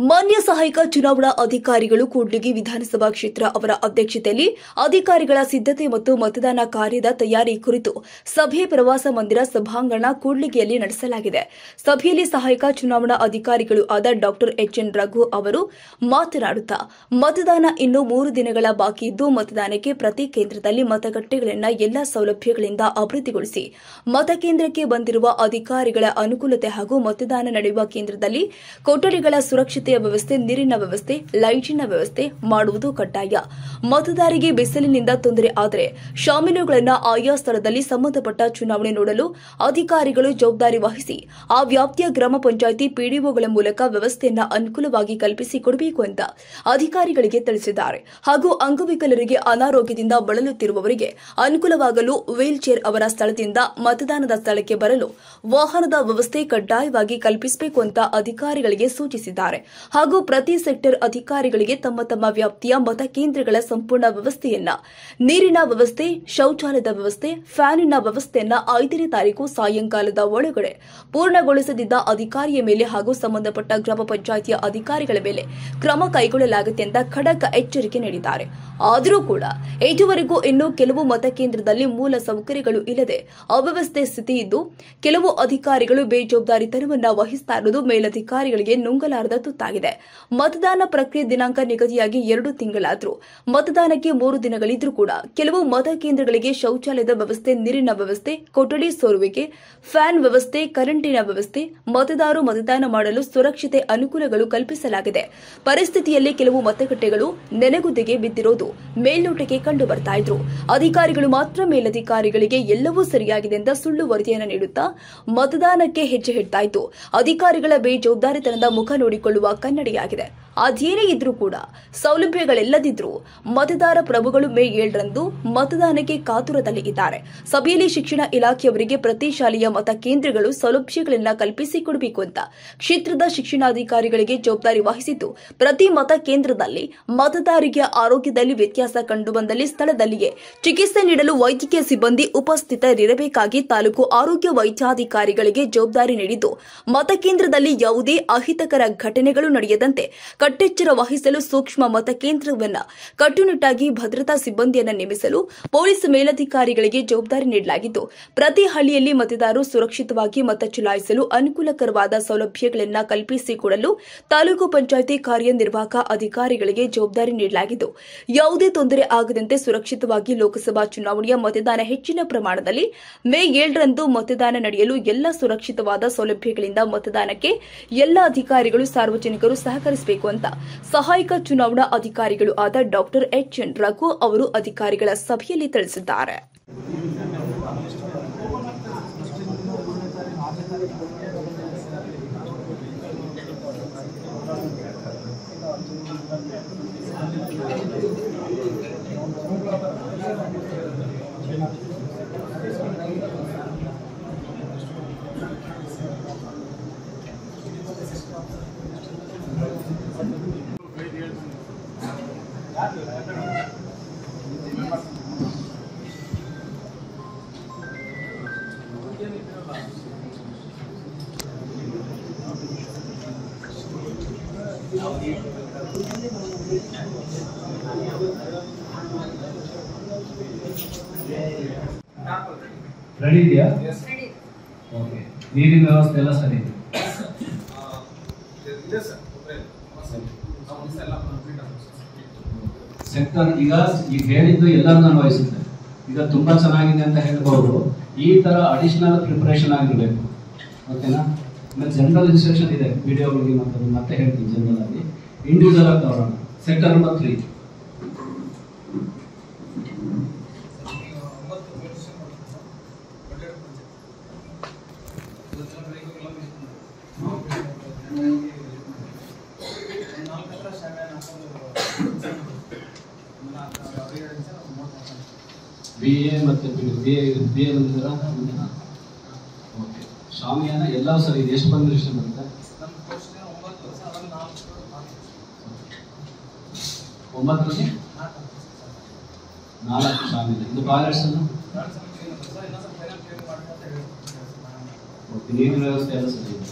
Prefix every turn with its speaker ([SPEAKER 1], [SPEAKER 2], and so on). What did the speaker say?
[SPEAKER 1] ಮಾನ್ಯ ಸಹಾಯಕ ಚುನಾವಣಾ ಅಧಿಕಾರಿಗಳು ಕೂಡ್ಲಿಗಿ ವಿಧಾನಸಭಾ ಕ್ಷೇತ್ರ ಅವರ ಅಧ್ಯಕ್ಷತೆಯಲ್ಲಿ ಅಧಿಕಾರಿಗಳ ಸಿದ್ಧತೆ ಮತ್ತು ಮತದಾನ ಕಾರ್ಯದ ತಯಾರಿ ಕುರಿತು ಸಭೆ ಪ್ರವಾಸ ಮಂದಿರ ಸಭಾಂಗಣ ಕೂಡ್ಲಿಗಿಯಲ್ಲಿ ನಡೆಸಲಾಗಿದೆ. ಸಭೆಯಲ್ಲಿ ಸಹಾಯಕ ಚುನಾವಣಾ ಅಧಿಕಾರಿಗಳು ಆದ ಡಾ ಎಚ್ಎನ್ ರಘು ಅವರು ಮಾತನಾಡುತ್ತಾ, ಮತದಾನ ಇನ್ನು 3 ದಿನಗಳ ಬಾಕಿ ಇದ್ದು ಮತದಾನಕ್ಕೆ ಪ್ರತಿ ಕೇಂದ್ರದಲ್ಲಿ ಮತಗಟ್ಟೆಗಳನ್ನು ಎಲ್ಲಾ ಸೌಲಭ್ಯಗಳಿಂದ ಅಭಿವೃದ್ಧಿಗೊಳಿಸಿ ಮತಕೇಂದ್ರಕ್ಕೆ ಬಂದಿರುವ ಅಧಿಕಾರಿಗಳ ಅನುಕೂಲತೆ ಹಾಗೂ ಮತದಾನ ನಡೆಯುವ ಕೇಂದ್ರದಲ್ಲಿ ಕೊಠಡಿಗಳ ಸುರಕ್ಷತೆ ವ್ಯವಸ್ಥೆ, ನೀರಿನ ವ್ಯವಸ್ಥೆ, ಲೈಟಿನ ವ್ಯವಸ್ಥೆ ಮಾಡುವುದು ಕಡ್ಡಾಯ. ಮತದಾರರಿಗೆ ಬಿಸಿಲಿನಿಂದ ತೊಂದರೆ ಆದರೆ ಶಾಮೀನುಗಳನ್ನು ಆಯಾ ಸ್ಥಳದಲ್ಲಿ ಸಂಬಂಧಪಟ್ಟ ಚುನಾವಣೆ ನೋಡಲು ಅಧಿಕಾರಿಗಳು ಜವಾಬ್ದಾರಿ ವಹಿಸಿ ಆ ವ್ಯಾಪ್ತಿಯ ಗ್ರಾಮ ಪಂಚಾಯಿತಿ ಪಿಡಿಒಗಳ ಮೂಲಕ ವ್ಯವಸ್ಥೆಯನ್ನು ಅನುಕೂಲವಾಗಿ ಕಲ್ಪಿಸಿಕೊಡಬೇಕು ಎಂದು ಅಧಿಕಾರಿಗಳಿಗೆ ತಿಳಿಸಿದ್ದಾರೆ. ಹಾಗೂ ಅಂಗವಿಕಲರಿಗೆ, ಅನಾರೋಗ್ಯದಿಂದ ಬಳಲುತ್ತಿರುವವರಿಗೆ ಅನುಕೂಲವಾಗಲು ವೀಲ್ ಚೇರ್ ಅವರ ಸ್ಥಳದಿಂದ ಮತದಾನದ ಸ್ಥಳಕ್ಕೆ ಬರಲು ವಾಹನದ ವ್ಯವಸ್ಥೆ ಕಡ್ಡಾಯವಾಗಿ ಕಲ್ಪಿಸಬೇಕು ಅಂತ ಅಧಿಕಾರಿಗಳಿಗೆ ಸೂಚಿಸಿದ್ದಾರೆ. ಹಾಗೂ ಪ್ರತಿ ಸೆಕ್ಟರ್ ಅಧಿಕಾರಿಗಳಿಗೆ ತಮ್ಮ ತಮ್ಮ ವ್ಯಾಪ್ತಿಯ ಮತಕೇಂದ್ರಗಳ ಸಂಪೂರ್ಣ ವ್ಯವಸ್ಥೆಯನ್ನ, ನೀರಿನ ವ್ಯವಸ್ಥೆ, ಶೌಚಾಲಯದ ವ್ಯವಸ್ಥೆ, ಫ್ಯಾನಿನ ವ್ಯವಸ್ಥೆಯನ್ನ 5ನೇ ತಾರೀಕು ಸಾಯಂಕಾಲದ ಒಳಗಡೆ ಪೂರ್ಣಗೊಳಿಸದಿದ್ದ ಅಧಿಕಾರಿಯ ಮೇಲೆ ಹಾಗೂ ಸಂಬಂಧಪಟ್ಟ ಗ್ರಾಮ ಪಂಚಾಯಿತಿಯ ಅಧಿಕಾರಿಗಳ ಮೇಲೆ ಕ್ರಮ ಕೈಗೊಳ್ಳಲಾಗುತ್ತೆ ಅಂತ ಖಡಕ್ ಎಚ್ಚರಿಕೆ ನೀಡಿದ್ದಾರೆ. ಆದರೂ ಕೂಡ ಇದುವರೆಗೂ ಇನ್ನೂ ಕೆಲವು ಮತಕೇಂದ್ರದಲ್ಲಿ ಮೂಲ ಸೌಕರ್ಯಗಳು ಇಲ್ಲದೆ ಅವ್ಯವಸ್ಥೆ ಸ್ಥಿತಿ ಇದ್ದು ಕೆಲವು ಅಧಿಕಾರಿಗಳು ಬೇಜವಾಬ್ದಾರಿತನವನ್ನು ವಹಿಸ್ತಾ ಇರುವುದು ಮೇಲಧಿಕಾರಿಗಳಿಗೆ ನುಂಗಲಾರದ ತುತ್ತಾಗಿದೆ. ಮತದಾನ ಪ್ರಕ್ರಿಯೆ ದಿನಾಂಕ ನಿಗದಿಯಾಗಿ 2 ತಿಂಗಳಾದರೂ ಮತದಾನಕ್ಕೆ 3 ದಿನಗಳಿದ್ರೂ ಕೂಡ ಕೆಲವು ಮತಕೇಂದ್ರಗಳಿಗೆ ಶೌಚಾಲಯದ ವ್ಯವಸ್ಥೆ, ನೀರಿನ ವ್ಯವಸ್ಥೆ, ಕೊಠಡಿ ಸೋರುವಿಕೆ, ಫ್ಯಾನ್ ವ್ಯವಸ್ಥೆ, ಕರೆಂಟಿನ ವ್ಯವಸ್ಥೆ, ಮತದಾರರು ಮತದಾನ ಮಾಡಲು ಸುರಕ್ಷತೆ ಅನುಕೂಲಗಳು ಕಲ್ಪಿಸಲಾಗಿದೆ. ಪರಿಸ್ಥಿತಿಯಲ್ಲಿ ಕೆಲವು ಮತಗಟ್ಟೆಗಳು ನೆನೆಗುದಿಗೆ ಬಿದ್ದಿರೋದು ಮೇಲ್ನೋಟಕ್ಕೆ ಕಂಡು ಬರ್ತಾ ಇದ್ರು. ಅಧಿಕಾರಿಗಳು ಮಾತ್ರ ಮೇಲಧಿಕಾರಿಗಳಿಗೆ ಎಲ್ಲವೂ ಸರಿಯಾಗಿದೆ ಅಂತ ಸುಳ್ಳು ವರದಿಯನ್ನು ನೀಡುತ್ತಾ ಮತದಾನಕ್ಕೆ ಹೆಜ್ಜೆ ಇಡ್ತಾ ಇತ್ತು. ಅಧಿಕಾರಿಗಳ ಬೇಜವಾಬ್ದಾರಿತನದ ಮುಖ ನೋಡಿಕೊಳ್ಳುವ ಕನ್ನಡಿಯಾಗಿದೆ. ಅದೇನೇ ಇದ್ರೂ ಕೂಡ ಸೌಲಭ್ಯಗಳೆಲ್ಲದಿದ್ರೂ ಮತದಾರ ಪ್ರಭುಗಳು ಮೇ 7ರಂದು ಮತದಾನಕ್ಕೆ ಕಾತುರದಲ್ಲಿ ಇದ್ದಾರೆ. ಸಭೆಯಲ್ಲಿ ಶಿಕ್ಷಣ ಇಲಾಖೆಯವರಿಗೆ ಪ್ರತಿ ಶಾಲೆಯ ಮತಕೇಂದ್ರಗಳು ಸೌಲಭ್ಯಗಳನ್ನು ಕಲ್ಪಿಸಿಕೊಡಬೇಕು ಅಂತ ಕ್ಷೇತ್ರದ ಶಿಕ್ಷಣಾಧಿಕಾರಿಗಳಿಗೆ ಜವಾಬ್ದಾರಿ ವಹಿಸಿದ್ದು, ಪ್ರತಿ ಮತಕೇಂದ್ರದಲ್ಲಿ ಮತದಾರರಿಗೆ ಆರೋಗ್ಯದಲ್ಲಿ ವ್ಯತ್ಯಾಸ ಕಂಡುಬಂದಲ್ಲಿ ಸ್ಥಳದಲ್ಲಿಯೇ ಚಿಕಿತ್ಸೆ ನೀಡಲು ವೈದ್ಯಕೀಯ ಸಿಬ್ಬಂದಿ ಉಪಸ್ಥಿತರಿರಬೇಕಾಗಿ ತಾಲೂಕು ಆರೋಗ್ಯ ವೈದ್ಯಾಧಿಕಾರಿಗಳಿಗೆ ಜವಾಬ್ದಾರಿ ನೀಡಿದ್ದು, ಮತಕೇಂದ್ರದಲ್ಲಿ ಯಾವುದೇ ಅಹಿತಕರ ಘಟನೆಗಳು ನಡೆಯದಂತೆ ಕಟ್ಟೆಚ್ಚರ ವಹಿಸಲು ಸೂಕ್ಷ್ಮ ಮತಕೇಂದ್ರವನ್ನು ಕಟ್ಟುನಿಟ್ಟಾಗಿ ಭದ್ರತಾ ಸಿಬ್ಬಂದಿಯನ್ನು ನೇಮಿಸಲು ಪೊಲೀಸ್ ಮೇಲಧಿಕಾರಿಗಳಿಗೆ ಜವಾಬ್ದಾರಿ ನೀಡಲಾಗಿದ್ದು, ಪ್ರತಿ ಹಳ್ಳಿಯಲ್ಲಿ ಮತದಾರರು ಸುರಕ್ಷಿತವಾಗಿ ಮತ ಚಲಾಯಿಸಲು ಅನುಕೂಲಕರವಾದ ಸೌಲಭ್ಯಗಳನ್ನು ಕಲ್ಪಿಸಿಕೊಡಲು ತಾಲೂಕು ಪಂಚಾಯಿತಿ ಕಾರ್ಯನಿರ್ವಾಹಕ ಅಧಿಕಾರಿಗಳಿಗೆ ಜವಾಬ್ದಾರಿ ನೀಡಲಾಗಿದ್ದು, ಯಾವುದೇ ತೊಂದರೆ ಆಗದಂತೆ ಸುರಕ್ಷಿತವಾಗಿ ಲೋಕಸಭಾ ಚುನಾವಣೆಯ ಮತದಾನ ಹೆಚ್ಚಿನ ಪ್ರಮಾಣದಲ್ಲಿ ಮೇ 7ರಂದು ಮತದಾನ ನಡೆಯಲು ಎಲ್ಲ ಸುರಕ್ಷಿತವಾದ ಸೌಲಭ್ಯಗಳಿಂದ ಮತದಾನಕ್ಕೆ ಎಲ್ಲ ಅಧಿಕಾರಿಗಳು, ಸಾರ್ವಜನಿಕರು ಸಹಕರಿಸಬೇಕು ಅಂತ ಸಹಾಯಕ ಚುನಾವಣಾ ಅಧಿಕಾರಿಗಳು ಆದ ಡಾ ಎಚ್ಎನ್ ರಘು ಅವರು ಅಧಿಕಾರಿಗಳ ಸಭೆಯಲ್ಲಿ ತಿಳಿಸಿದ್ದಾರೆ.
[SPEAKER 2] ರೆಡಿ ಇದೆಯಾ? ಓಕೆ. ನೀರಿನ ವ್ಯವಸ್ಥೆ ಎಲ್ಲ ಸರಿ ಇದೆ? ಸೆಕ್ಟರ್ ಈಗ ಹೇಳಿದ್ದು ಎಲ್ಲರೂ ಅನ್ವಯಿಸುತ್ತೆ. ಈಗ ತುಂಬಾ ಚೆನ್ನಾಗಿದೆ ಅಂತ ಹೇಳ್ಬೋದು. ಈ ತರ ಅಡಿಷನಲ್ ಪ್ರಿಪರೇಷನ್ ಆಗಿರ್ಬೇಕು. ಓಕೆನಾ? ಆಮೇಲೆ ಜನರಲ್ ಇನ್ಸ್ಟ್ರಕ್ಷನ್ ಇದೆ ವಿಡಿಯೋಗಳಿಗೆ, ಮತ್ತೆ ಹೇಳ್ತೀನಿ ಜನರಲ್ ಆಗಿ. ಇಂಡಿವಿಜುವಲ್ ಆಗಿ ತಗೊಳ್ಳೋಣ. Sector number 3. BA ಮತ್ತೆ BA ಬಂದಿದ್ದೀರಾ? ಓಕೆ. ಶಾಮಿಯಾನ ಎಲ್ಲ ಸರಿ ಇದೆ. ಎಷ್ಟು ಬಂದ್ರೆ ಎಷ್ಟು ಬರುತ್ತೆ? 9ರಲ್ಲಿ 4 ಶಾಮಿಯಾನ. ಇದು ಟಾಯ್ಲೆಟ್ಸ್ ಅನ್ನು ಓಕೆ. ನೀರಿನ ವ್ಯವಸ್ಥೆ ಎಲ್ಲ ಸರಿ ಇದೆ.